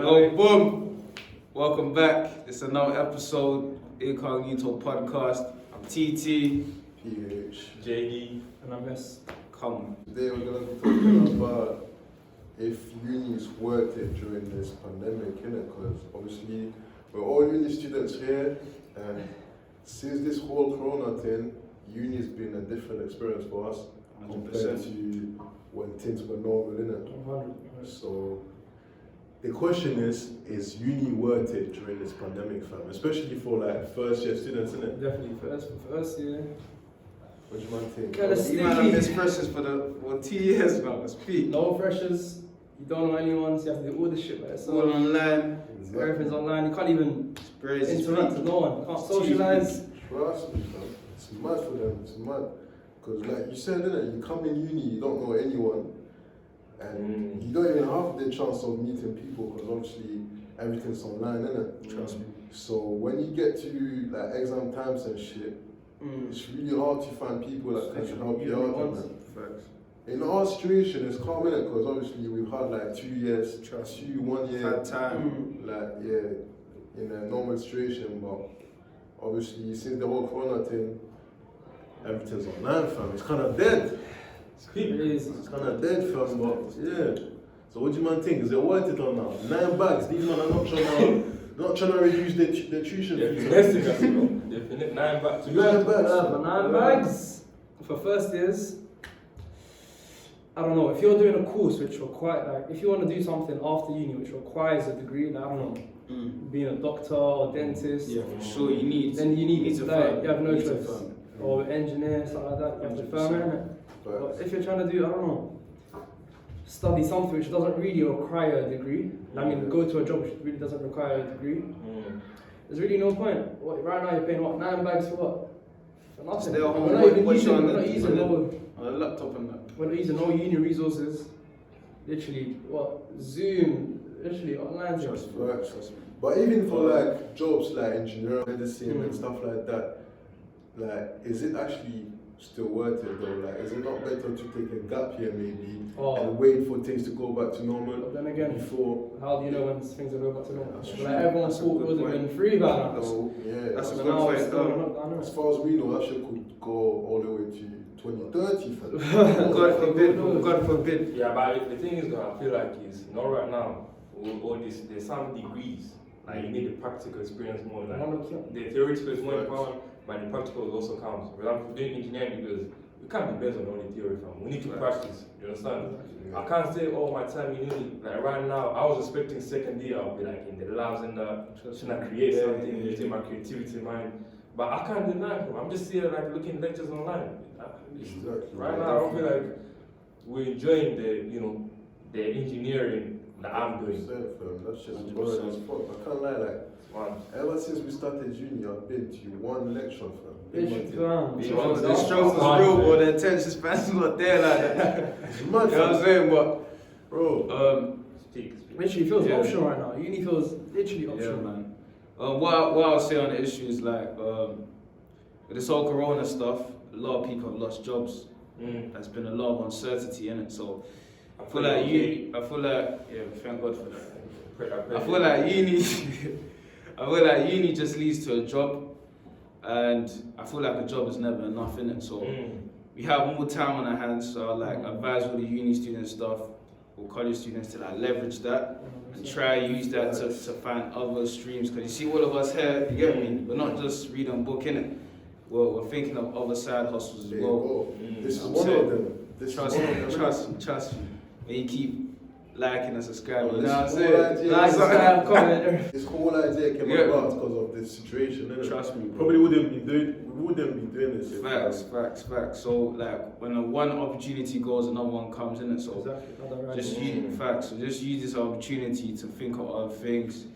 Yo, boom! Welcome back. It's another episode, Incognito podcast. I'm TT. PH. JD. And I'm S. Come on. Today we're going to be talking about if uni is worth it during this pandemic, innit? Because obviously we're all uni students here, and since this whole corona thing, uni has been a different experience for us 100%. compared to when things were normal, innit? 100%. So the question is uni worth it during this pandemic, fam? Especially for like first year students, innit? Definitely first year. What do you man think? Kinda You man have missed freshers for 2 years now. Speak. No freshers. You don't know anyone, so you have to do all this shit by yourself. All online. Everything's online. You can't even Crazy. interact with no one. You can't socialize. Trust me, fam. It's mad for them. It's mad. Because like you said, innit? You come in uni, you don't know anyone. And you don't even have the chance of meeting people because obviously everything's online, innit? Trust me. So when you get to like exam times and shit, it's really hard to find people that can help you out. Man. Facts. In our situation, it's calm, innit? Because obviously we've had like 2 years, 1 year, Bad time. like in a normal situation. But obviously since the whole corona thing, everything's online, fam. It's kind of dead. It's kind of dead, fam, but yeah. So what do you man think? Is it worth it or not? 9 bags. These man are not trying to reduce their tuition fees. Definitely 9 bags. 9 bags. 9 bags for first years. I don't know, if you're doing a course which requires, like, if you want to do something after uni which requires a degree, like, I don't know, being a doctor or dentist, Yeah, for sure. You need to firm. you have no Need to choice. firm. Or engineer, something like that, you have to firm it. But if you're trying to do, I don't know, study something which doesn't really require a degree, I mean, go to a job which really doesn't require a degree, there's really no point. Right now you're paying what, 9 bags for what? For nothing. Stay at home, We're not even watch using, on we're not the- using no, On a laptop and that. we're not using no uni resources. Literally, what, Zoom, literally online. Trust me. Trust me. But even for like jobs like engineering, medicine and stuff like that, like is it actually still worth it though? Like is it not better to take a gap year maybe and wait for things to go back to normal But then again, before? how do you know when things are going back to normal? That's Like true. everyone That's a thought it good would have point. been free by now. No, yeah, That's a But good now it's point. still not. as far as we know, that shit could go all the way to 2030. God forbid. God forbid. Yeah, but the thing is, though, I feel like is not right now. All this, there's some degrees. Like you need the practical experience more. Like 100%. the theoretical is more important, but the practical also counts. For example, doing engineering, because we can't be based on only theory, fam. We need to practice. You understand? I can't say all my time. You need like right now. I was expecting second year I'll be like in the labs and trying to create something using my creativity mind. But I can't deny it. I'm just here like looking lectures online. Exactly. Right now, I don't feel like we're enjoying the engineering that I'm doing. That's just boring as fuck. I can't lie, like ever since we started uni, I've been to one lecture, fam. The stroke was real, but the attention span's not there like that. It's You mad, know what I'm fam. saying? But, Bro, Speak. Literally feels Yeah. optional right now. Uni feels literally yeah, optional. man. What I'll say on the issue is like, with this whole corona stuff, a lot of people have lost jobs. There's been a lot of uncertainty in it, so I feel like yeah, thank God for that. I feel like uni just leads to a job, and I feel like a job is never enough in it. So we have more time on our hands. So I like advise all the uni student stuff or college students to like leverage that and try use that to find other streams. Because you see, all of us here, you get me? We're not just reading a book in it. We're thinking of other side hustles as there you well. go. This is I'm one saying, of them. This Trust is me, one of them. trust me. When you keep liking and subscribing, you This know what I'm whole saying? idea- Like, subscribe, comment. This whole idea came Yeah. about because of this situation, innit? Trust me, bro. Probably we wouldn't be doing this. if- Facts. So like when one opportunity goes, another one comes in it. So Exactly. just use facts. So just use this opportunity to think of other things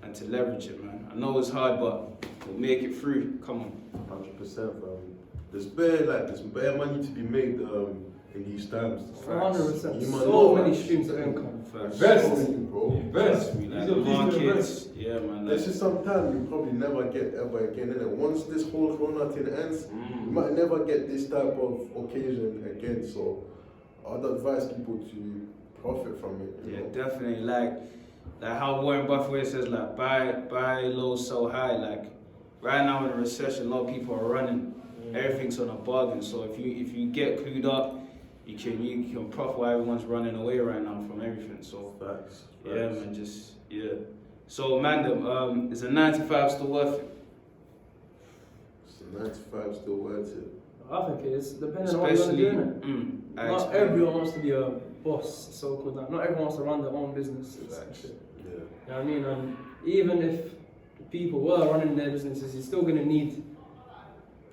and to leverage it, man. I know it's hard, but we'll make it through. Come on. 100%, fam. There's bare money to be made in these times. 100%. You might So know, many man. streams of income. Facts. Invest. So many, bro. Invest. We like These are these markets. Yeah, man. This is some time you probably never get ever again, innit? Once this whole corona thing ends, you might never get this type of occasion again. So I'd advise people to profit from it. You Yeah, know? definitely. Like like how Warren Buffett says, like buy low, sell high. Like right now in a recession, a lot of people are running. Everything's on a bargain. So if you get clued up, you can profit while everyone's running away right now from everything. So Facts. yeah, man, So Mandem, is a 9 to 5 still worth it? Is the 9 to 5 still worth it? I think it is, depending on what you want to do, innit? Not everyone wants to be a boss, so called. Not everyone wants to run their own businesses and shit. Yeah. You know what I mean? And even if people were running their businesses, you're still going to need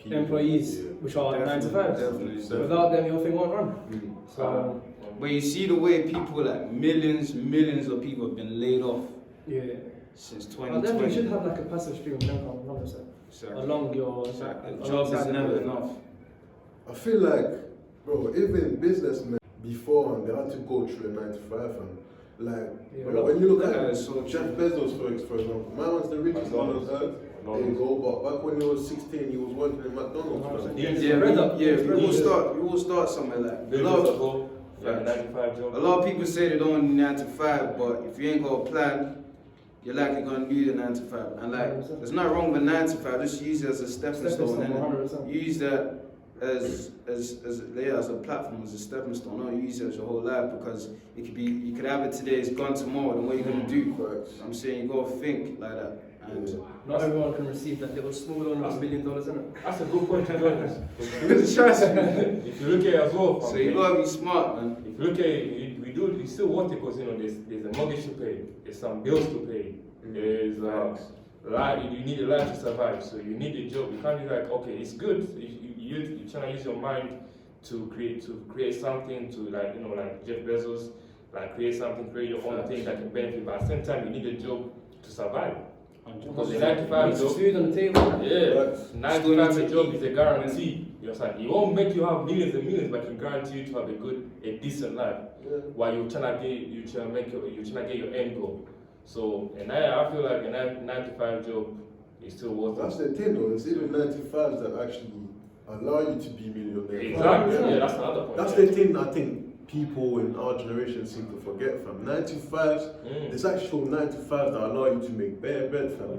employees, which are 9 to 5. Definitely. Without them, your thing won't run. So, but you see the way people, like millions of people have been laid off yeah. since I 2020. definitely should have like a passive stream of income, 100%. Exactly. Along your Job is never enough. I feel like, bro, even businessmen before they had to go through a 9 to 5 and like, bro, when you look at Jeff Bezos for example, my man's the richest man on earth. There you go, but back when he was 16, he was working in McDonald's. We will start somewhere like a lot of people say they don't need 9 to 5, but if you ain't got a plan, you're likely gonna do the 9 to 5. And like, 100%. There's nothing wrong with 9 to 5. Just use it as a stepping stone. 100%. Use that as a platform, as a stepping stone. Don't use it as your whole life, because it could be, you could have it today, it's gone tomorrow. Then what are you gonna do? I'm saying you gotta think like that. And not everyone can receive that little small loan of $1 million, isn't it? That's a good point to be honest. Trust me. If you look at it as well, so you gotta be smart, man. If you look at it, we still want it because there's a mortgage to pay, there's some bills to pay, there's you need a life to survive, so you need a job. You can't be like, okay, it's good. You're trying to use your mind to create something to like Jeff Bezos, like create something, create your own thing that can benefit. But at the same time, you need a job to survive. Because the 9 to 5 job, food on the table. yeah, 9 to 5 job is a guarantee. You understand? It won't make you have millions and millions, but it can guarantee you to have a decent life. Yeah. While you're trying to get your end goal. So, and I feel like a 9 to 5 job is still worth it. That's the thing, though. It's even 95s that actually allow you to be millionaire. Exactly. Yeah, that's another point. That's the thing I think people in our generation seem to forget, fam. 95s, there's actual 9 to 5s that allow you to make better bread, fam.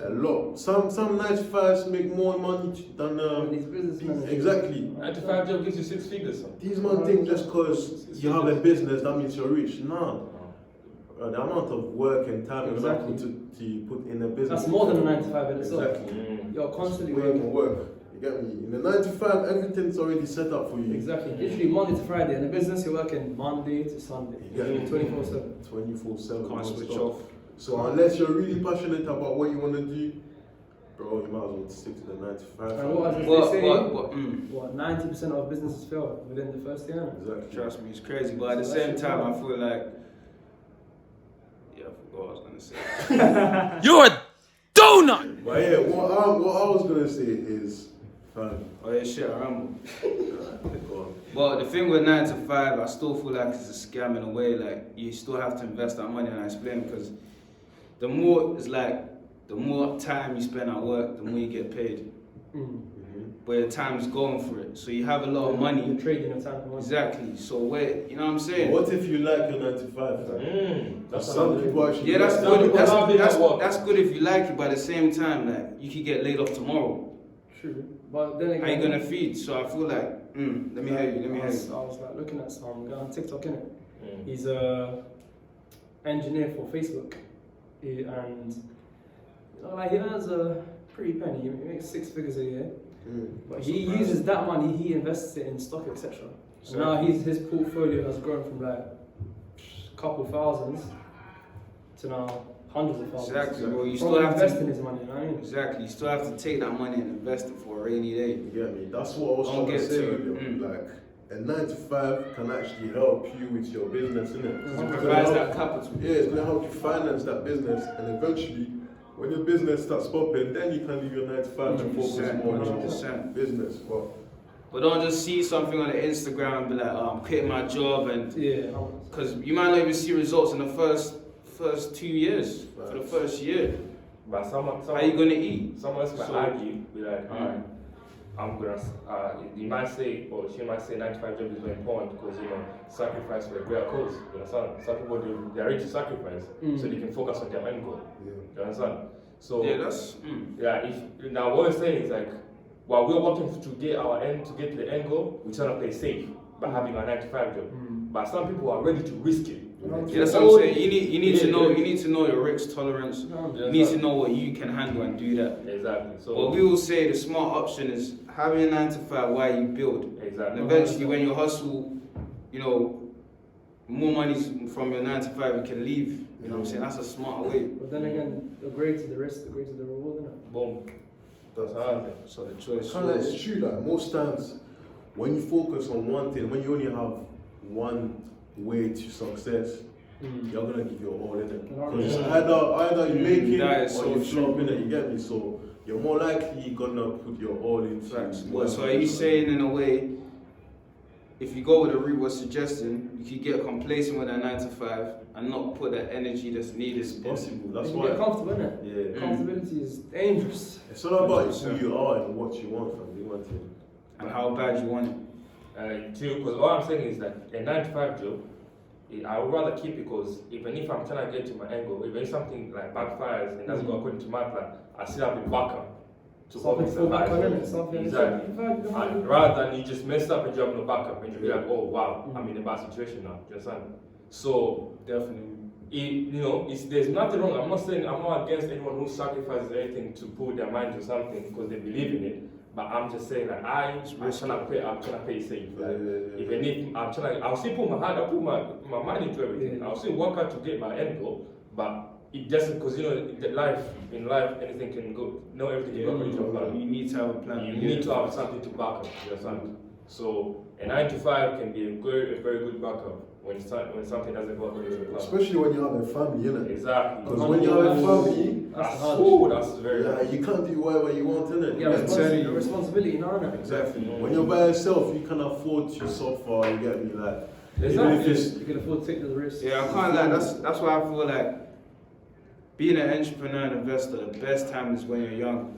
A lot. Some 95s make more money than these businessmen. Exactly. 9 to 5 job gives you 6 figures. These men think just because you have a business that means you're rich. Nah. The amount of work and time and effort to put in a business. That's more than a 9 to 5 in itself. Exactly. You're constantly work. You get me? In the 9 to 5, everything's already set up for you. Exactly. Literally Monday to Friday. In the business, you're working Monday to Sunday. You get me? 24/7. 24/7. Can't switch off. So unless you're really passionate about what you want to do, bro, you might as well stick to the 9 to 5. And what they say, 90% of businesses fail within the first year. Exactly. Trust me, it's crazy. But at the same time, I feel like, I forgot what I was gonna say. You're a donut. But yeah, what I was gonna say is, fam. Oh yeah, shit, I remember. But the thing with 9 to 5, I still feel like it's a scam in a way. Like, you still have to invest that money, and I explain, because the more time you spend at work, the more you get paid. But your time's going for it, so you have a lot of money. You're trading your time for money. Exactly. So where, you know what I'm saying? What if you like your 9 to 5? That's some people actually. Yeah, that's like good. That. That's good if you like it. But at the same time, like, you could get laid off tomorrow. True. But then again, how you gonna feed? So I feel like, let me hear you. I was like looking at some guy on TikTok, innit? He's a engineer for Facebook, and like he earns a pretty penny. He makes 6 figures a year. But he uses that money, he invests it in stock, etc. So now his portfolio has grown from like a couple thousands to now hundreds of thousands. Exactly, bro. You From still have investing his money, you know what I mean? Exactly. You still have to take that money and invest it for a rainy day. You get me? That's what I was trying to say earlier. Like, a 9 to 5 can actually help you with your business, innit? It provides that capital. Yeah, it's gonna help you finance that business, and eventually, when your business starts popping, then you can leave your 9 to 5 and focus more on your business. But don't just see something on the Instagram and be like, oh, I'm quitting my job, and because you might not even see results in the first 2 years, for the first year. But how are you gonna eat? Someone else might argue, be like, alright, you might say, or she might say 95 job is very important because, sacrifice for a greater cause. You understand? Some people, they're ready to sacrifice so they can focus on their end goal. Yeah. You understand? So, that's. Now what we're saying is like, while we're working to get to the end goal, we're trying to play safe by having a 9 to 5 job. But some people are ready to risk it. Yeah, that's what I'm saying. You need to know your risk tolerance. You need to know what you can handle and do that. Exactly. So But we will say the smart option is having a 9 to 5 while you build. exactly. And eventually, when you hustle, more money from your 9 to 5 you can leave. You know what I'm saying? That's a smart way. But then again, the greater the risk, the greater the reward, isn't it? Boom. That's So the choice. kind of it's true. Like most times, when you focus on one thing, when you only have one way to success, you're gonna give your all in it. Because either you make it That is or so you flop true. in it. You get me? So you're more likely gonna put your all into. Facts. whatever So are you saying in a way, if you go with the route we're suggesting, you could get complacent with a 9 to 5 and not put the energy that's needed? it's possible? That's You why. get comfortable, innit? Yeah. Comfortability is dangerous. It's all about who you are and what you want from the one thing. And how bad you want it. Because all I'm saying is that a 9 to 5 job, I would rather keep it because even if I'm trying to get to my end goal, even if something like backfires and doesn't go according to my plan, I still have a backup to Something to fall back on, innit? Something. Exactly. Rather than you just mess up and you have no backup and you be like, oh wow, I'm in a bad situation now. Do you understand? So Definitely. there's nothing wrong. I'm not against anyone who sacrifices anything to put their mind to something because they believe in it. But I'm just saying that I'm trying to play safe. Even if I'll still put my mind into everything. Yeah. I'll still work hard to get my end goal. But it doesn't, because in life, anything can go. Not everything can go according to your plan. You need to have a plan. You need to have something to back up. You understand? So a 9 to 5 can be a very good backup when something doesn't go according to your plan. Especially when you have a family, innit? Exactly. Because when you have a family, That's very hard. you can't do whatever you want, innit? Yeah, telling you. responsibility, no, innit? Exactly. When you're by yourself, you can afford to suffer. You get me, like. Even if it's You can afford to take the risk. Yeah, I can't lie. That's why I feel like being an entrepreneur and investor, the best time is when you're young.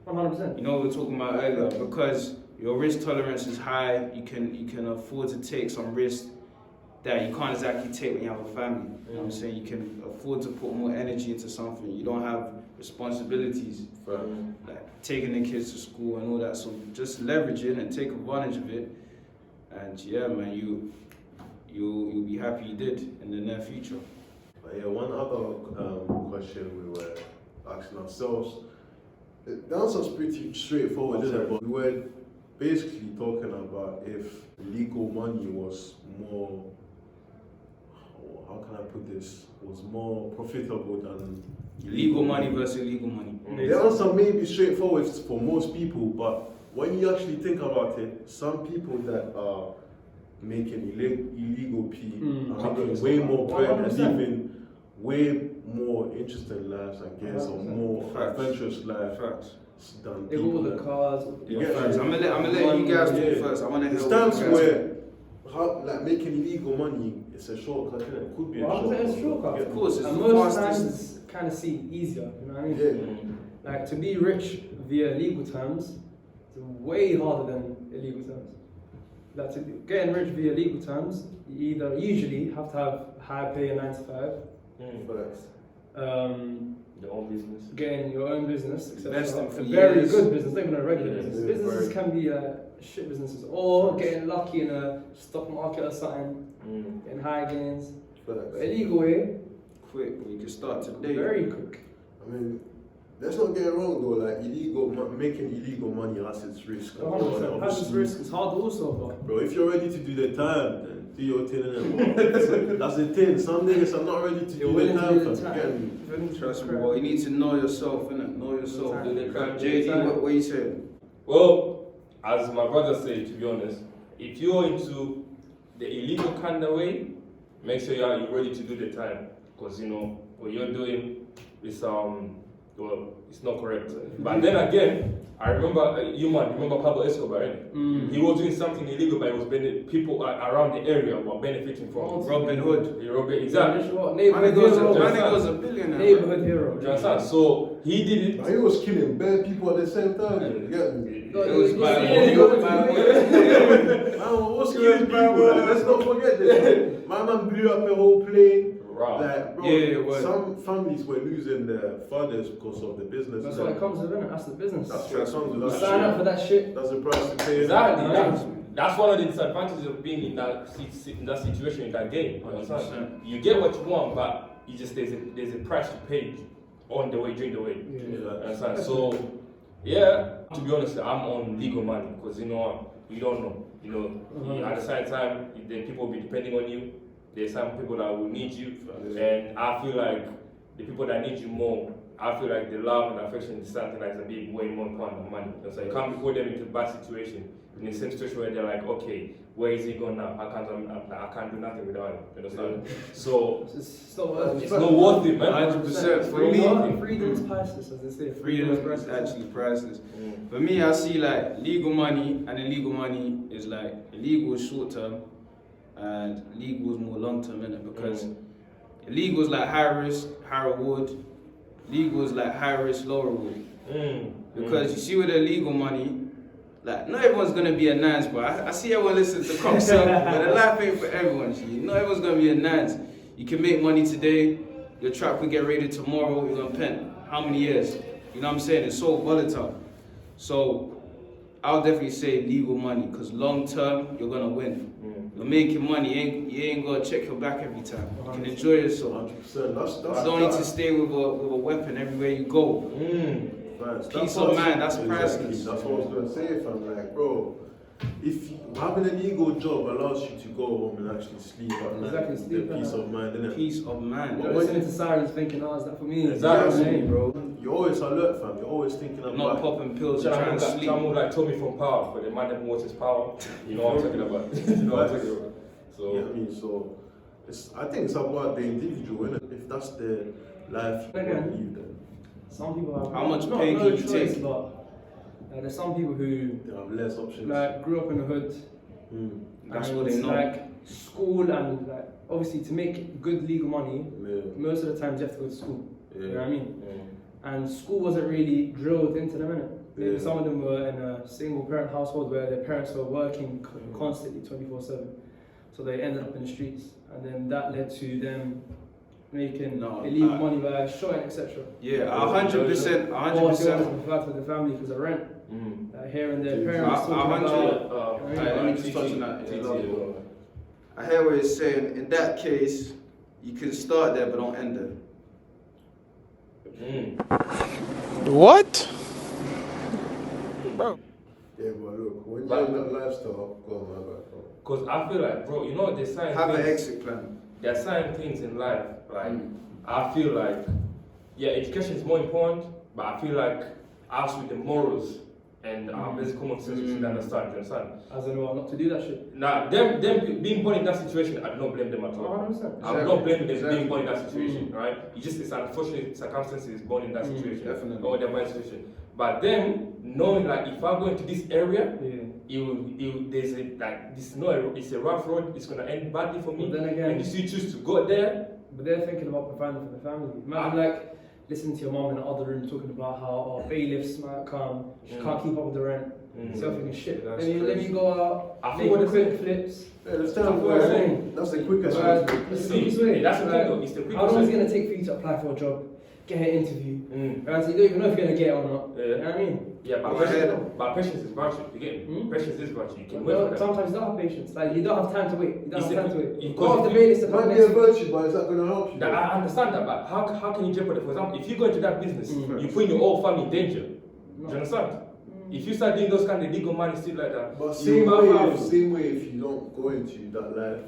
100%. You know what we were talking about earlier, because your risk tolerance is high. You can afford to take some risk that you can't exactly take when you have a family. You know what I'm saying? You can afford to put more energy into something. You don't have responsibilities like taking the kids to school and all that. So just leverage it and take advantage of it. And yeah, man, you'll be happy you did in the near future. But yeah, one other question we were asking ourselves. The answer's pretty straightforward, isn't it? But we were basically talking about if legal money was more, how can I put this, was more profitable than Legal money versus illegal money. The answer may be straightforward for most people, but when you actually think about it, some people that are making illegal P are having way more bread and 100%. living way more interesting lives, I guess, or 100%. more Facts. adventurous lives Facts. than They got people all the that. cars. Yeah, Facts. I'm gonna let you guys talk first. I wanna hear It's what you times guys where making illegal money, it's a shortcut, and it could be a Well, shortcut. it's a shortcut. Of course, it's And the most fastest. times it's kind of seen easier, you know what I mean? Yeah. Like to be rich via legal terms is way harder than illegal terms. Like getting rich via legal terms, you usually have to have high pay and 9 to 5. But Your own business. Getting your own business, etc. Investing for A very years. good business, not even a regular Yeah, business. yeah, Businesses very- can be shit businesses, or getting lucky in a stock market or something, getting high gains. But illegal way, Quick, you can start today. very quick. I mean, let's not get it wrong though. Like making illegal money has its risk. as well, and 100%. Has its obviously- risk, it's hard also, but Bro, if you're ready to do the time, then do your thing. That's the thing. Some niggas are not ready to you're do the willing to time. do fam, the you time. get me? You're willing to Trust me, do the boy. You need to know yourself, innit? Know yourself. Do the crap. JD, what you saying? Well, as my brother said, to be honest, if you're into the illegal kind of way, make sure you're ready to do the time, because what you're doing is it's not correct. But then again, I remember remember Pablo Escobar, right? He was doing something illegal, but it was people around the area were benefiting from it. Robin Hood. Exactly. Neighborhood hero. My nigga was a billionaire. Neighborhood hero. Do you understand? So he did it. But he was killing bad people at the same time. You get me? was bad. Man, what's killing people? Like, let's not forget this. My man blew up a whole plane. Wow. Like, bro, some families were losing their fathers because of the business. That's what it comes with, innit? That's the business. That's what it comes with. Sign up for that shit. That's the price to pay. Exactly. That's one of the disadvantages of being in that situation, in that game. You understand? You get what you want, but you just there's a price to pay on the way, during the way. Yeah. Understand? So, yeah. To be honest, I'm on legal money because you know you don't know. You know, at the same time, the people will be depending on you. There's some people that will need you, and I feel like the people that need you more, I feel like the love and affection is something that's a bit way more important than money. So you can't put them into a bad situation, in the same situation where they're like, okay, where is he going now? I can't do nothing without him. You understand? So It's not worth it. it's not worth it, man. 100%. For me, freedom is priceless, as they say. freedom is actually priceless. For me, I see like legal money and illegal money is like illegal is short term and legal is more long term, innit? Because illegal is like high risk, high reward. Legal is like high risk, low reward. Because you see with the legal money, like not everyone's gonna be a nines, but I see everyone listen to Crop Circle, but the life ain't for everyone. Not everyone's gonna be a nines. You can make money today, your trap will get raided tomorrow, you're gonna pen. How many years? You know what I'm saying? It's so volatile. So I'll definitely say legal money, because long term you're gonna win. You're making money, you ain't gotta check your back every time. You can enjoy yourself. 100%. You don't need to stay with a weapon everywhere you go. Peace of mind, that's priceless. That's what I was gonna say, fam. Like, bro, if having a legal job allows you to go home and actually sleep at night, Exactly, sleep the at peace night. of mind, innit? Peace of mind. You're listening to sirens thinking, oh, is that for me? Exactly. bro. You're always alert, fam. You're always thinking about Not popping pills and trying to sleep. Someone like told me from power, but the man that watches power, you know what I'm talking about. You know what I'm talking about. So, You know what I mean? So, I think it's about the individual, innit? If that's the life you want to lead, then Some people have How much not pain no can you choice, take? But there's some people who they have less options. like grew up in the hood. That's and what they know. Like school and like obviously to make good legal money, Yeah. most of the time you have to go to school. Yeah. You know what I mean? And school wasn't really drilled into them, innit? Maybe some of them were in a single parent household where their parents were working constantly 24/7. So they ended up in the streets. And then that led to them making illegal money by shotting, etc. Yeah, 100%, Or 100%. to flat with the family because of rent. Hearing their Yeah. parents talking about Let me just touch on that. I hear what you're saying. In that case, you can start there but don't end there. What? Bro. Yeah, but look, when you're in that lifestyle, go on, my bad, bro. because I feel like, bro, you know, there's certain Have an things, exit plan. there are certain things in life, like, I feel like, yeah, education is more important, but I feel like us with the morals and our basic common sense, we should understand, you understand? as in what, not to do that shit. Now, them being born in that situation, I do not blame them at all. 100%. I would not blame them Exactly. being born in that situation, right? It's just it's unfortunate circumstances born in that situation. Definitely. Or they're born in that situation. But them knowing like if I go into this area, there's a like this it's a rough road, it's gonna end badly for me. But then again, and you still choose to go there. but they're thinking about providing for the family. Imagine like listening to your mom in the other room talking about how bailiffs might come, she can't keep up with the rent. So thinking shit. That's Let me crazy. go out, I make feel quick flips. Yeah, that's That's the what I'm saying. That's the quickest Right. way. It's the See, quickest way. that's the thing Like, though, it's the how quickest long is it way. going to take for you to apply for a job, get an interview? Right, so you don't even know if you're going to get it or not. Yeah. You know what I mean? Yeah, but Go ahead. patience is virtue. You get me? Patience is virtue. You can wait Well, for that. sometimes you don't have patience. Like you don't have time to wait. You don't It's have a- time to wait. you- Go off the you- bailiffs to It come might be next a week. virtue, but is that going to help you? That, I understand that, but how can you jeopardize? For example, if you go into that business, you put your whole family in danger. Do you understand? If you start doing those kind of legal money stuff like that, But you have same way, if you don't go into that life,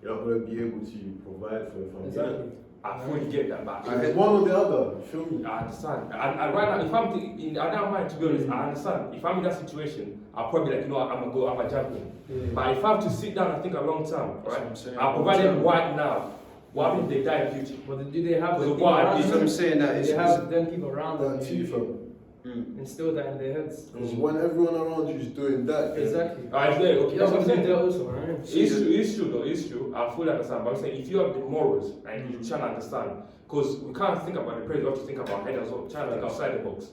you're not going to be able to provide for your family. Exactly. I fully get that, but It's one or the other, you feel me? I understand. And right now, if I'm I don't mind to be honest. I understand. If I'm in that situation, I'll probably be like, you know what, I'm a champion. But if I have to sit down and think a long time, That's what right? I'm saying. I'll provide them right now. What if they die in future? But do they have Because the of people what I around did. That's what I'm them? saying. That Do it's they have them people around them? That too, fam. instill that in their heads. Because when everyone around you is doing that, Exactly. Okay, You that's don't what I'm want to do saying. that also, right? It's true though, it's true. I fully understand. But I'm saying if you have the morals and you try to understand, because we can't think about the praise, we have to think about head as well, trying to think outside the box.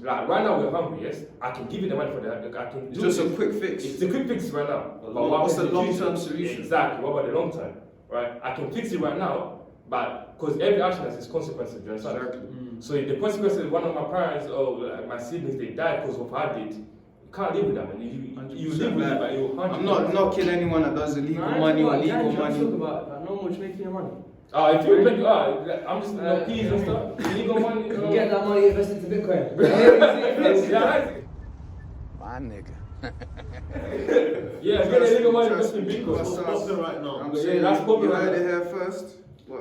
Like right now we're hungry, yes. I can give you the money for that. I can It's do just a this. quick fix. It's a quick fix right now. But What's the happens in long-term future? solution? Exactly. What about the long term? Right? I can fix it right now, but because every action has its consequences. You understand? Exactly. So if the consequences, one of my parents or like, my siblings, they died because of what I did. You can't live with that, man. You live with it, but you 100%. I'm not knocking anyone that does illegal money or legal I'm money. talking about like, normal just making your money. If you make, I'm just peas and stuff. Illegal money, you know. Get that money invested into Bitcoin. Yeah, My nigga. yeah, get illegal money Trust invested in me. What's Bitcoin. popping right now? I'm Yeah, saying that's you popular. heard it here first. But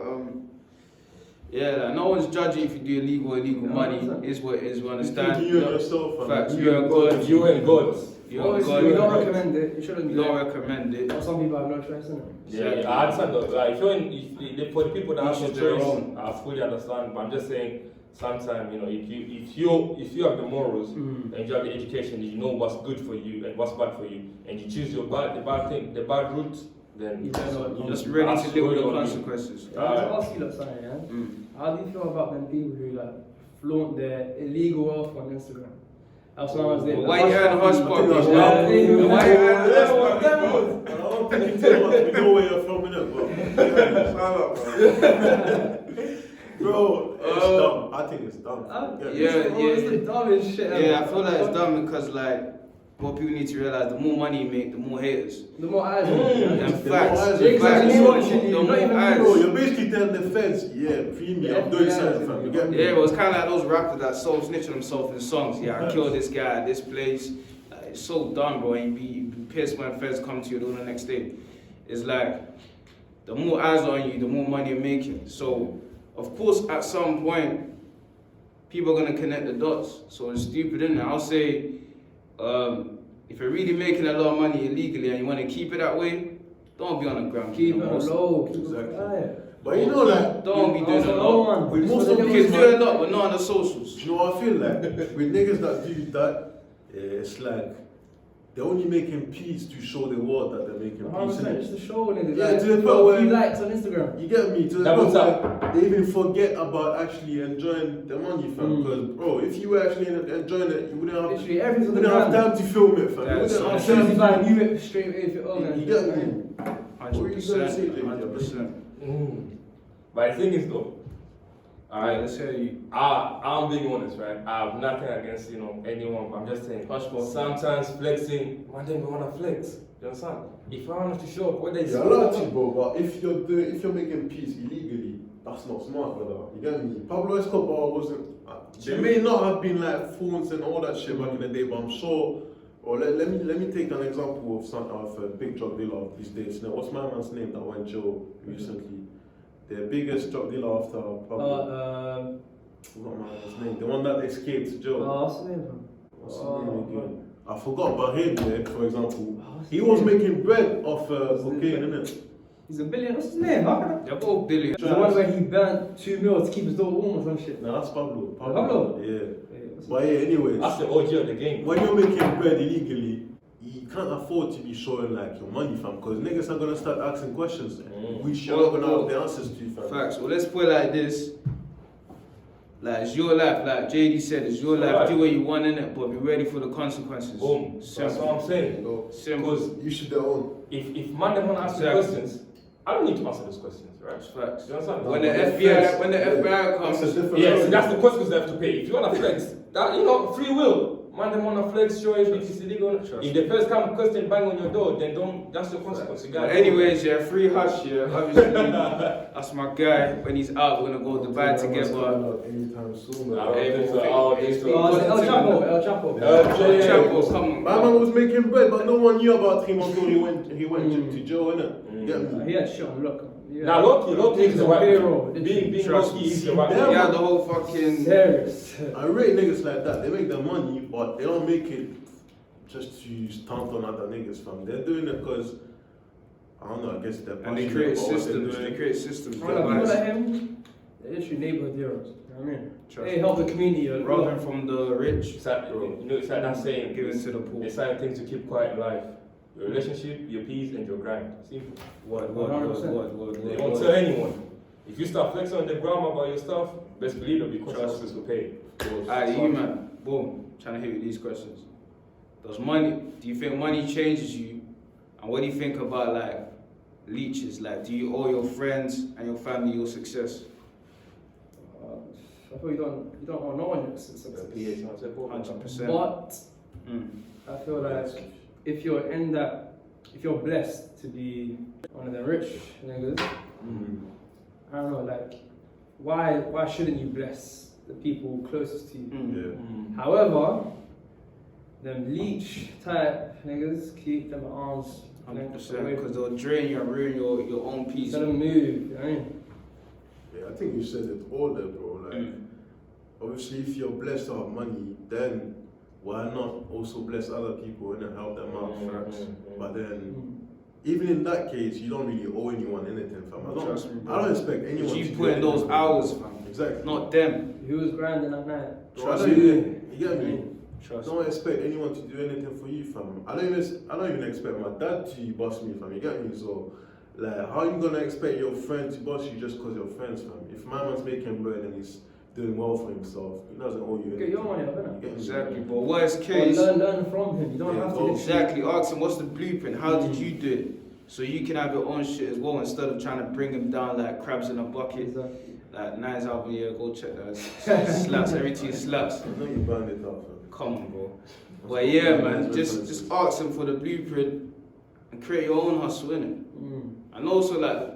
yeah, like, no one's judging if you do illegal money. Is what it is. We understand. You and yourself, man. Facts. You and God. You and God. You and Obviously, God. we don't recommend it. You shouldn't We do don't it. recommend it. But some people have no choice, innit? Yeah, I understand though. Like, for the people that have no Each is their choice, own. I fully understand. But I'm just saying, sometimes you know, if you have the morals and you have the education, and you know what's good for you and what's bad for you, and you choose the bad route, then You don't know. You're just ready to deal with the Absolutely. consequences. I want to ask you something, yeah? How do you feel about them people who like flaunt their illegal wealth on Instagram? That's what I was saying. Why you earn hush puppies? that's Yeah. what- Why you earn Yeah, hush what puppies? I don't think you tell us we know where you're from, innit, bro? Bro, it's dumb. I think it's dumb. It's the dumbest shit ever. Yeah, I feel like it's dumb because like what people need to realize: the more money you make, the more haters. The more eyes. And The facts, more eyes the you facts, got, the you more watching you, not eyes. even Bro, you're basically telling the feds, yeah, free me, I'm doing something, fam. You get me? Yeah, it was kind of like those rappers that snitching themselves in songs. Yeah, I killed this guy at this place. Like, it's so dumb, bro. And you be pissed when feds come to you the next day. It's like the more eyes on you, the more money you're making. So, of course, at some point, people are gonna connect the dots. So it's stupid, isn't it? I'll say, if you're really making a lot of money illegally and you want to keep it that way, don't be on the ground. Keep it no more. low. Keep it Exactly. quiet. But you know, like, Don't be doing a Also, no lot. one. With Just most for of the the You kids, can do a lot, but not on the socials. do you know what I feel like? With niggas that do that, it's like they're only making peace to show the world that they're making peace. 100% innit? just to show niggas. Yeah, like, to the put point a where- few likes on Instagram. You get me? To the Double point tap. where they even forget about actually enjoying the money, fam. Because, bro, if you were actually enjoying it, you wouldn't have, Literally everything you wouldn't have time to film it, fam. Yeah, You so wouldn't As have soon as time you to buy you it straight away if you're You get me? 100%. 100%. But the thing is though, Alright, let's hear you. I'm being honest, right? I have nothing against anyone. But I'm just saying. Sometimes flexing, one day we wanna flex. You understand? If I want to show up, whether it's Yeah, I like you, bro, but if you're making peace illegally, that's not smart, brother. You get me? Pablo Escobar wasn't. There may not have been like phones and all that shit back in the day, but I'm sure. Or let me take an example of a big drug dealer of these days. Now, what's my man's name that went jail recently? The biggest drug dealer after Pablo. Forgot my man's name. The one that escaped jail. What's the name, fam? What's his name again? I forgot, but him, yeah, for example, he was making bread off cocaine, innit? He's a billion. What's his name? How can I? They're both billion. The one where he burnt 2 mil to keep his daughter warm or some shit. No, that's Pablo. Pablo? Yeah. What's But yeah, anyways, That's the OG of the game. when you're making bread illegally, you can't afford to be showing like your money, fam, because niggas are gonna start asking questions, which you're not gonna have the answers to, fam. Facts. Well, let's put it like this. Like, it's your life. Like JD said, it's your life. Do what you want in it, but be ready for the consequences. Boom. That's Simple. what I'm saying. Simple. Because You should own. if man them wanna ask you Exactly. questions, I don't need to answer those questions, right? That's facts. You understand? When the Yeah, FBI comes, that's a different Yes, level. that's the consequence they have to pay. If you wanna flex, that free will. Man, them wanna flex, show if it's illegal. If the first come question bang on your door, then don't. That's the consequence. You but gotta anyways, yeah, free hush, yeah. Obviously, that's my guy. When he's out, we're gonna go to Dubai together. Anytime soon, I don't man. think so. I don't think so. El Chapo. El Chapo. Chapo, come on. My man was making bread, but no one knew about him until he went to jail, innit? You get me? He had shit on look. Yeah. Now, low-key is the right payroll. Being Trust low-key me. is the right Yeah, way. Yeah, the whole fucking. Serious. I rate niggas like that. They make their money, but they don't make it just to stunt on other niggas, fam. They're doing it because, I don't know, I guess they're And they passionate create about what they're systems. doing. They create systems. People like him, they're literally neighborhood heroes. I mean, Trust hey, me. help the community. Robbing from the rich, It's like, you know, it's like that saying, give it to the poor. it's certain things to keep quiet in life. Your relationship, your peace, and your grind. Simple. What? You won't tell anyone. If you start flexing on the ground about your stuff, best believe there'll be consequences to pay. Alright, you man, boom, trying to hit you with these questions. Do you think money changes you? And what do you think about like leeches? Like, do you owe your friends and your family your success? I feel you don't want no one success. 100%. But I feel like if you're blessed to be one of the rich niggas, I don't know, like, why shouldn't you bless the people closest to you? However, them leech type niggas, keep them arms 100%, because they'll drain you and ruin your own peace. Let them move, you know what I mean? Yeah, I think you said it all there, bro. Like, obviously, if you're blessed to have money, then why not also bless other people and help them out? But then, even in that case, you don't really owe anyone anything, fam. I don't expect anyone You to put in those hours, fam. Exactly. Not them. Who was grinding at night? Trust me. me. You get me? Trust Don't expect anyone to do anything for you, fam. I don't even expect my dad to boss me, fam. You get me? So, like, how you gonna expect your friend to boss you just because you're friends, fam? If my man's making bread and he's doing well for himself, he doesn't owe you anything. Get your money up, You innit? get me? Exactly, but worst Or case, learn from him. You don't Yeah, have to. go. exactly, ask him what's the blueprint, how did you do it? So you can have your own shit as well instead of trying to bring him down like crabs in a bucket. Exactly. Like Nine's album, yeah, go check that. Slaps, everything slaps. I know you burned it up, fam. Come on, bro. But yeah, man, just ask him for the blueprint and create your own hustle, innit? And also, like,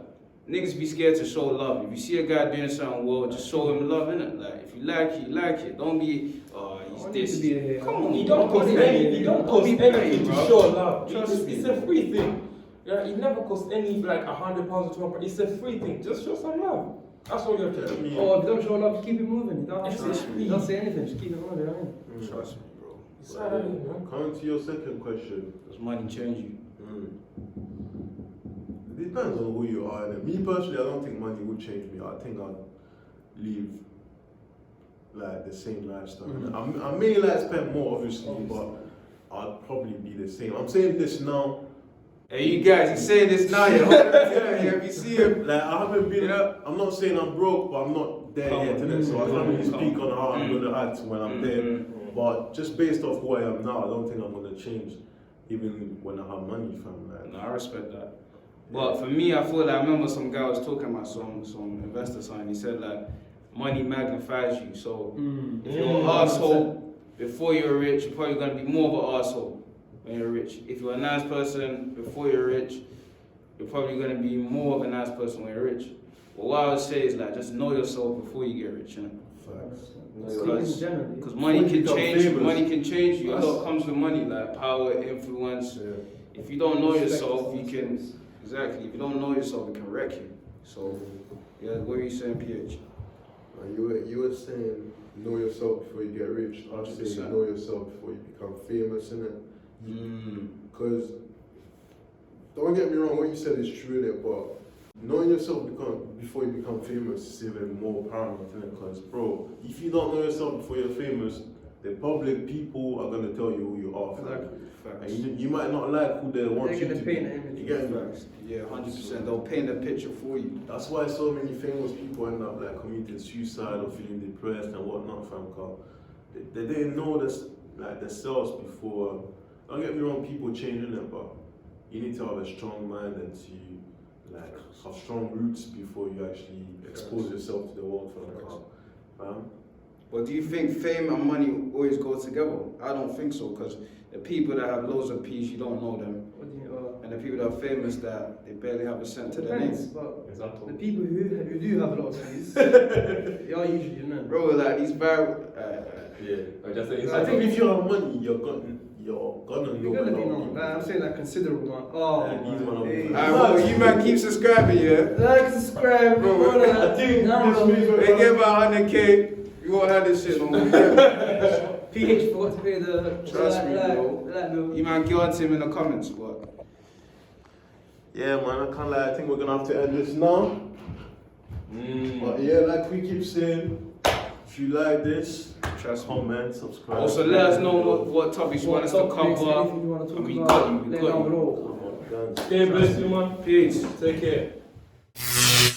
niggas be scared to show love. If you see a guy doing something well, just show him love, innit? Like, if you like it, you like it. Don't be, oh, he's this. Come on, You don't cost anything to bro. show love. Trust me. It's a free thing. Yeah, it never costs any like £100 or £200. It's a free thing. Just show some love. That's all you have to do. Oh, if you don't show love, just keep it moving. You don't have to Trust me. you don't say anything, just keep it moving, you know what I mean? Trust me, bro. It's not that easy, man. Coming to your second question. Does money change you? It depends on who you are. And me personally, I don't think money would change me. I think I'd live like the same lifestyle. I may like spend more, obviously, but I'd probably be the same. I'm saying this now. Hey, you guys, he's saying this now, yeah. If you see him, Like, I haven't been, I'm not saying I'm broke, but I'm not there yet, innit? So I can't really speak on how I'm going to act when I'm there. But just based off who I am now, I don't think I'm going to change, even when I have money, fam. Like, no, I respect that. But for me, I feel like I remember some guy was talking about some investor sign. He said like, money magnifies you. So if you're an asshole before you're rich, you're probably gonna be more of an asshole when you're rich. If you're a nice person before you're rich, you're probably gonna be more of a nice person when you're rich. But what I would say is like, just know yourself before you get rich, you know? Because money can change you. Money can change you. A lot comes with money, like power, influence. If you don't know yourself, you can. Exactly. If you don't know yourself, it can wreck you. So, yeah, what are you saying, PH? you were saying know yourself before you get rich. I was saying know yourself before you become famous, innit? Because don't get me wrong, what you said is true, innit? But knowing yourself before you become famous is even more paramount, innit? Because, bro, if you don't know yourself before you're famous, the public people are gonna tell you who you are. Exactly. And you might not like who they want you to be. You get me? Yeah, 100%. They'll paint a picture for you. That's why so many famous people end up like committing suicide or feeling depressed and whatnot, fam. They didn't know this, like themselves before. Don't get me wrong, people change, innit? But you need to have a strong mind and to like have strong roots before you actually expose yourself to the world, fam. But do you think fame and money always go together? I don't think so, because the people that have loads of peace, you don't know them. And the people that are famous, that they barely have a cent to their name. But the people who do have a lot of peace, they are usually men. Bro, like these viral... I think if you have money, you're gonna know You're gonna be known. Like, I'm saying like considerable man. Oh, Hey. Bro, you man keep subscribing, yeah? like, subscribe, bro. I think They get about 100K, you won't have this shit no more. PH forgot to pay the. Trust me, bro. You man, get on to him in the comments, but... Yeah, man, I can't lie. I think we're gonna have to end this now. But yeah, like we keep saying, If you like this, Trust me. comment, subscribe. Also, let us know what topics you want us to Topics, cover. anything you want to talk And we about, got you, we let got down you. below. Come on, guys. Stay blessed, you man. Peace. Take care.